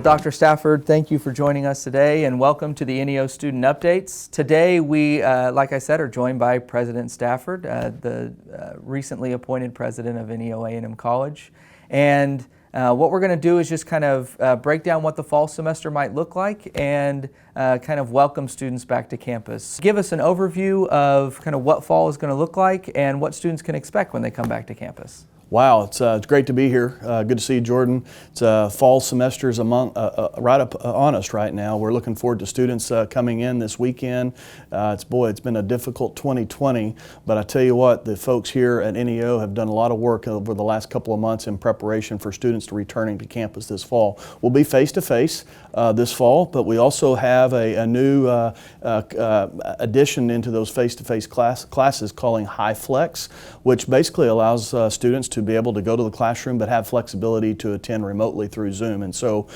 Dr. Stafford, thank you for joining us today and welcome to the NEO Student Updates. Today we, like I said, are joined by President Stafford, the recently appointed president of NEO A&M College. And what we're going to do is just kind of break down what the fall semester might look like and kind of welcome students back to campus. Give us an overview of kind of what fall is going to look like and what students can expect when they come back to campus. Wow, it's great to be here. Good to see you, Jordan. It's fall semester's right up on us right now. We're looking forward to students coming in this weekend. It's been a difficult 2020, but I tell you what, the folks here at NEO have done a lot of work over the last couple of months in preparation for students to returning to campus this fall. We'll be face-to-face this fall, but we also have a new addition into those face-to-face classes calling High Flex, which basically allows students to be able to go to the classroom but have flexibility to attend remotely through Zoom. And so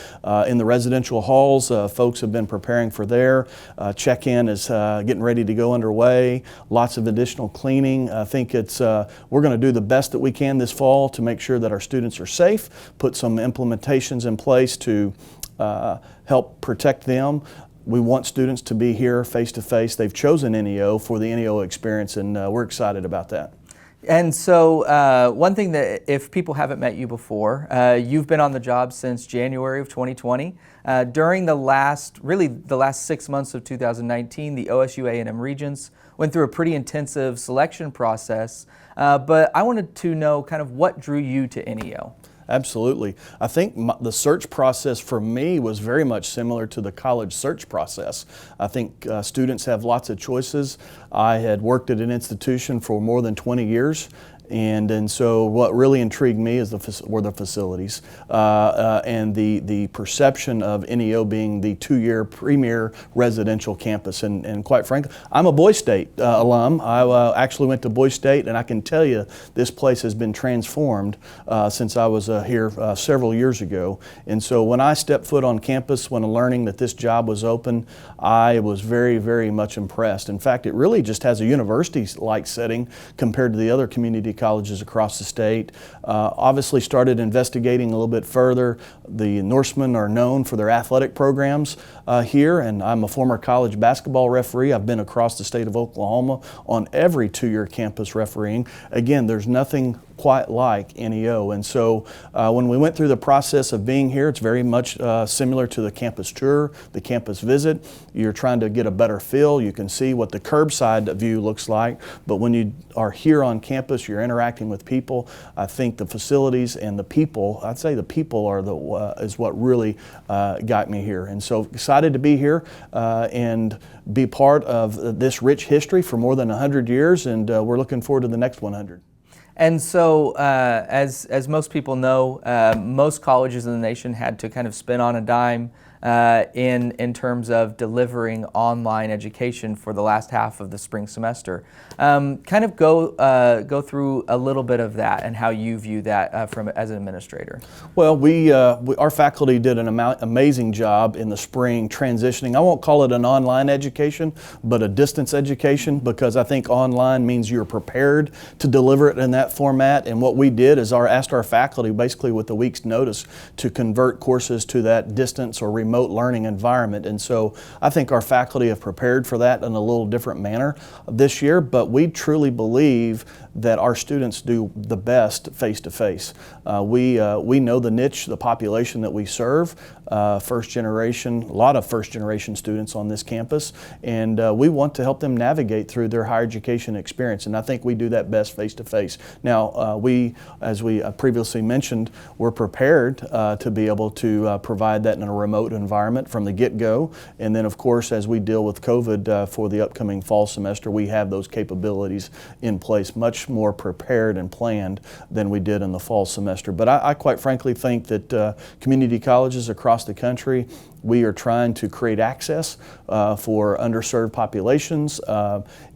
in the residential halls, folks have been preparing for their check-in is getting ready to go underway. Lots of additional cleaning. I think we're going to do the best that we can this fall to make sure that our students are safe, put some implementations in place to help protect them. We want students to be here face-to-face. They've chosen NEO for the NEO experience, and we're excited about that. And so one thing that if people haven't met you before, you've been on the job since January of 2020. During the last 6 months of 2019, the OSU A&M Regents went through a pretty intensive selection process. But I wanted to know kind of what drew you to NEO. Absolutely. I think the search process for me was very much similar to the college search process. I think students have lots of choices. I had worked at an institution for more than 20 years. And so what really intrigued me were the facilities and the perception of NEO being the two-year premier residential campus. And quite frankly, I'm a Boise State alum. I actually went to Boise State, and I can tell you this place has been transformed since I was here several years ago. And so when I stepped foot on campus, when learning that this job was open, I was very, very much impressed. In fact, it really just has a university-like setting compared to the other community colleges across the state. Obviously started investigating a little bit further. The Norsemen are known for their athletic programs here, and I'm a former college basketball referee. I've been across the state of Oklahoma on every two-year campus refereeing. Again, there's nothing quite like NEO. And so when we went through the process of being here, it's very much similar to the campus tour, the campus visit. You're trying to get a better feel. You can see what the curbside view looks like, but when you are here on campus, you're interacting with people. I think the facilities and the people, I'd say the people are is what really got me here. And so excited to be here and be part of this rich history for more than 100 years, and we're looking forward to the next 100. And so, as most people know, most colleges in the nation had to kind of spin on a dime in terms of delivering online education for the last half of the spring semester. Kind of go through a little bit of that and how you view that as an administrator. Well, our faculty did an amazing job in the spring transitioning. I won't call it an online education, but a distance education, because I think online means you're prepared to deliver it in that format. And what we did is asked our faculty basically with a week's notice to convert courses to that distance or remote learning environment. And so I think our faculty have prepared for that in a little different manner this year, but we truly believe that our students do the best face-to-face. We know the niche, the population that we serve, first generation, a lot of first generation students on this campus, and we want to help them navigate through their higher education experience, and I think we do that best face-to-face. Now, as we previously mentioned, we're prepared to be able to provide that in a remote environment from the get-go, and then of course as we deal with COVID for the upcoming fall semester, we have those capabilities in place, much more prepared and planned than we did in the fall semester. But I quite frankly think that community colleges across the country, we are trying to create access for underserved populations,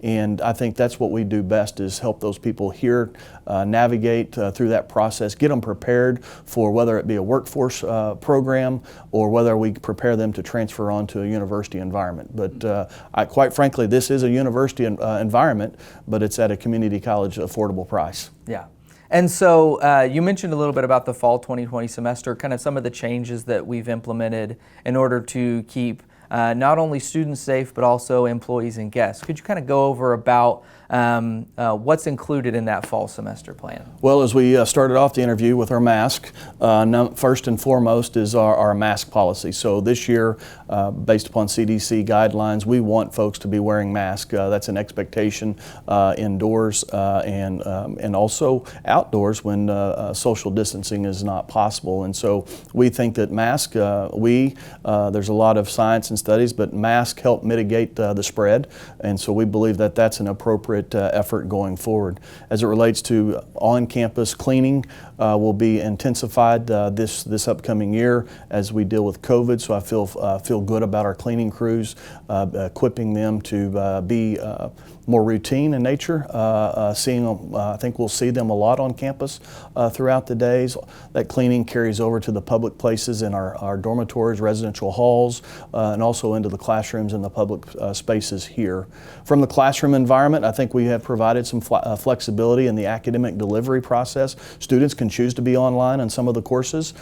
and I think that's what we do best, is help those people here navigate through that process, get them prepared for whether it be a workforce program or whether we prepare them to transfer on to a university environment. But quite frankly, this is a university environment, but it's at a community college affordable price. Yeah. And so you mentioned a little bit about the fall 2020 semester, kind of some of the changes that we've implemented in order to keep not only students safe, but also employees and guests. Could you kind of go over about what's included in that fall semester plan? Well, as we started off the interview with our mask, first and foremost is our mask policy. So this year, based upon CDC guidelines, we want folks to be wearing masks. That's an expectation indoors and also outdoors when social distancing is not possible. And so we think that masks, there's a lot of science and studies, but masks help mitigate the spread. And so we believe that that's an appropriate effort going forward. As it relates to on-campus cleaning, will be intensified this upcoming year as we deal with COVID. So I feel good about our cleaning crews, equipping them to be more routine in nature. Seeing them, I think we'll see them a lot on campus throughout the days. That cleaning carries over to the public places in our dormitories, residential halls, and also into the classrooms and the public spaces here. From the classroom environment, I think we have provided some flexibility in the academic delivery process. Students can choose to be online on some of the courses.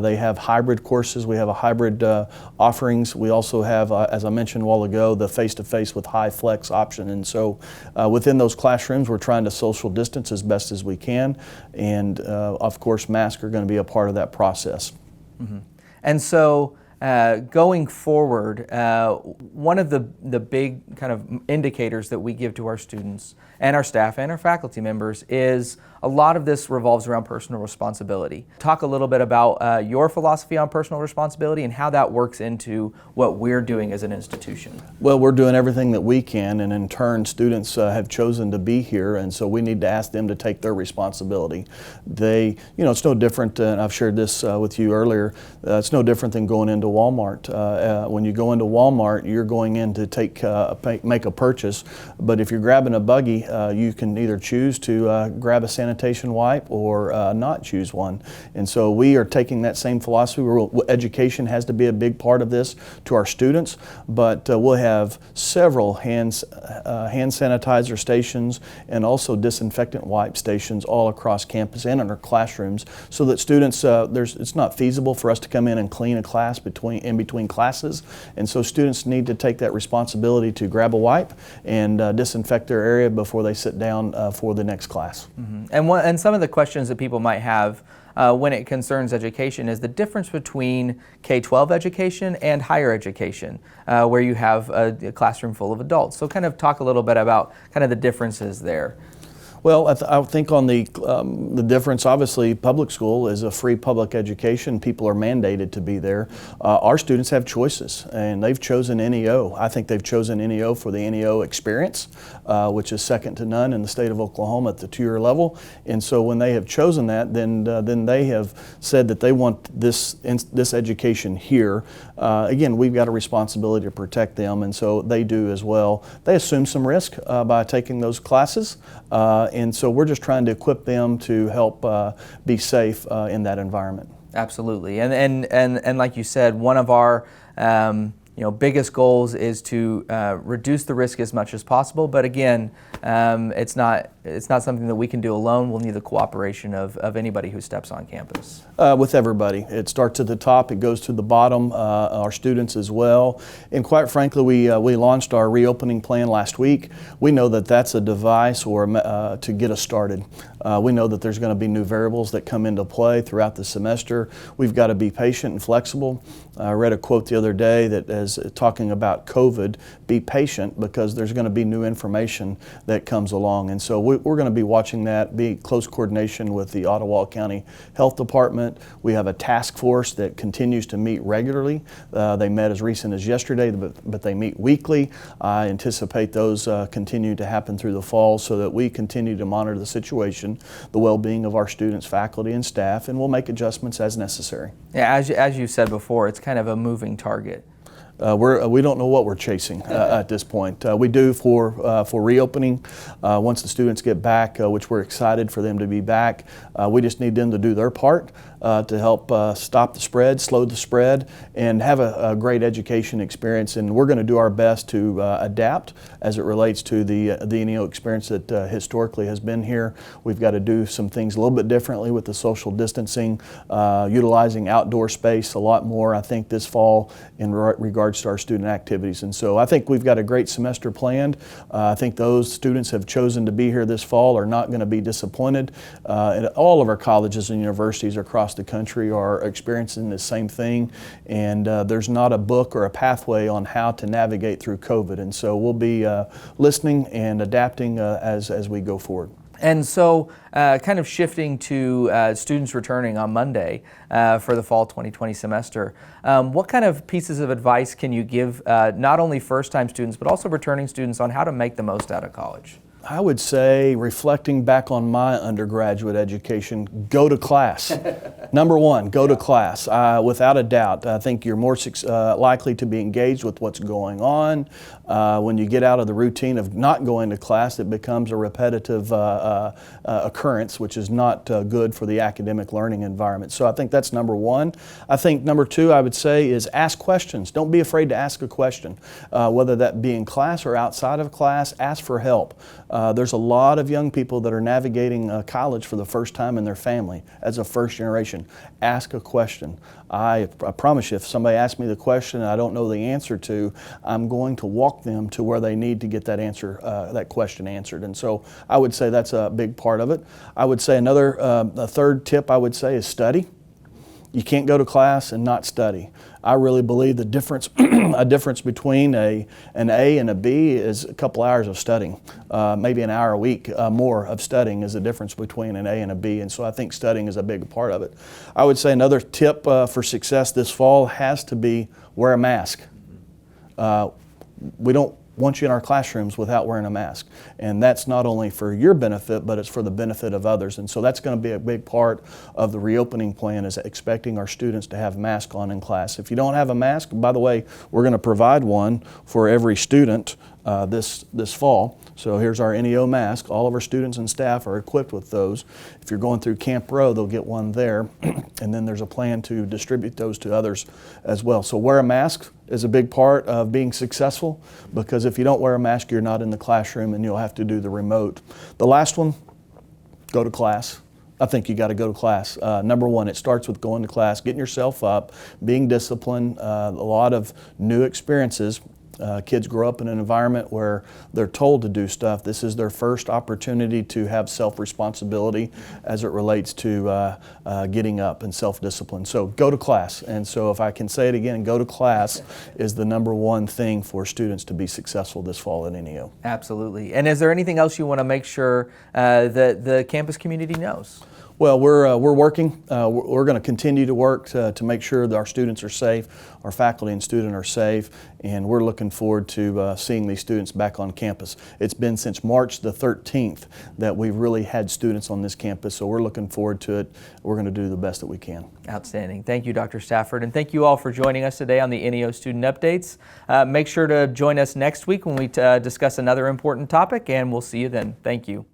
They have hybrid courses. We have a hybrid offerings. We also have, as I mentioned a while ago, the face-to-face with high flex option. And so within those classrooms, we're trying to social distance as best as we can. And of course, masks are going to be a part of that process. Mm-hmm. And so going forward, one of the big kind of indicators that we give to our students and our staff and our faculty members is a lot of this revolves around personal responsibility. Talk a little bit about your philosophy on personal responsibility and how that works into what we're doing as an institution. Well, we're doing everything that we can, and in turn, students have chosen to be here, and so we need to ask them to take their responsibility. It's no different, and I've shared this with you earlier, it's no different than going into Walmart. When you go into Walmart, you're going in to make a purchase, but if you're grabbing a buggy, you can either choose to grab a sanitation wipe or not choose one. And so we are taking that same philosophy. Education has to be a big part of this to our students, but we'll have several hand sanitizer stations and also disinfectant wipe stations all across campus and in our classrooms so that students, it's not feasible for us to come in and clean a class in between classes. And so students need to take that responsibility to grab a wipe and disinfect their area before they sit down for the next class. Mm-hmm. And some of the questions that people might have when it concerns education is the difference between K-12 education and higher education, where you have a classroom full of adults. So kind of talk a little bit about kind of the differences there. Well, I think on the difference, obviously, public school is a free public education. People are mandated to be there. Our students have choices, and they've chosen NEO. I think they've chosen NEO for the NEO experience, which is second to none in the state of Oklahoma at the 2-year level. And so when they have chosen that, then they have said that they want this education here. Again, we've got a responsibility to protect them, and so they do as well. They assume some risk by taking those classes. And so we're just trying to equip them to help be safe in that environment. Absolutely, and like you said, one of our biggest goals is to reduce the risk as much as possible. But again, it's not something that we can do alone. We'll need the cooperation of anybody who steps on campus. With everybody. It starts at the top, it goes to the bottom, our students as well. And quite frankly, we launched our reopening plan last week. We know that that's a device to get us started. We know that there's going to be new variables that come into play throughout the semester. We've got to be patient and flexible. I read a quote the other day that is talking about COVID, be patient because there's going to be new information that comes along. And so we're going to be watching that, be close coordination with the Ottawa County Health Department. We have a task force that continues to meet regularly. They met as recent as yesterday, but they meet weekly. I anticipate those continue to happen through the fall so that we continue to monitor the situation, the well-being of our students, faculty, and staff, and we'll make adjustments as necessary. Yeah, as you said before, it's kind of a moving target. We don't know what we're chasing at this point. We do for reopening once the students get back, which we're excited for them to be back. We just need them to do their part to help stop the spread, slow the spread, and have a great education experience. And we're going to do our best to adapt as it relates to the NEO experience that historically has been here. We've got to do some things a little bit differently with the social distancing, utilizing outdoor space a lot more, I think, this fall in regards to our student activities. And so I think we've got a great semester planned. I think those students have chosen to be here this fall are not going to be disappointed. And all of our colleges and universities across the country are experiencing the same thing, and there's not a book or a pathway on how to navigate through COVID. And so we'll be listening and adapting as we go forward. And so kind of shifting to students returning on Monday for the fall 2020 semester, what kind of pieces of advice can you give not only first-time students but also returning students on how to make the most out of college? I would say, reflecting back on my undergraduate education, go to class. Number one, go to class. Without a doubt, I think you're more likely to be engaged with what's going on. When you get out of the routine of not going to class, it becomes a repetitive occurrence, which is not good for the academic learning environment. So I think that's number one. I think number two, I would say, is ask questions. Don't be afraid to ask a question, whether that be in class or outside of class. Ask for help. There's a lot of young people that are navigating college for the first time in their family as a first generation. Ask a question. I promise you, if somebody asks me the question and I don't know the answer to, I'm going to walk them to where they need to get that answer, that question answered. And so I would say that's a big part of it. I would say a third tip I would say is study. You can't go to class and not study. I really believe the difference, a difference between an A and a B is a couple hours of studying. Maybe an hour a week more of studying is the difference between an A and a B. And so I think studying is a big part of it. I would say another tip for success this fall has to be wear a mask. We don't want you in our classrooms without wearing a mask. And that's not only for your benefit, but it's for the benefit of others. And so that's going to be a big part of the reopening plan, is expecting our students to have masks on in class. If you don't have a mask, by the way, we're going to provide one for every student this fall. So here's our NEO mask. All of our students and staff are equipped with those. If you're going through Camp Row, they'll get one there. And then there's a plan to distribute those to others as well. So wear a mask is a big part of being successful, because if you don't wear a mask, you're not in the classroom and you'll have to do the remote. The last one, go to class. I think you got to go to class. Number one, it starts with going to class, getting yourself up, being disciplined, a lot of new experiences. Kids grow up in an environment where they're told to do stuff. This is their first opportunity to have self-responsibility as it relates to getting up and self-discipline. So go to class. And so if I can say it again, go to class is the number one thing for students to be successful this fall at NEO. Absolutely. And is there anything else you want to make sure that the campus community knows? Well, we're working. We're going to continue to work to make sure that our students are safe, our faculty and students are safe, and we're looking forward to seeing these students back on campus. It's been since March the 13th that we've really had students on this campus, so we're looking forward to it. We're going to do the best that we can. Outstanding. Thank you, Dr. Stafford, and thank you all for joining us today on the NEO Student Updates. Make sure to join us next week when we discuss another important topic, and we'll see you then. Thank you.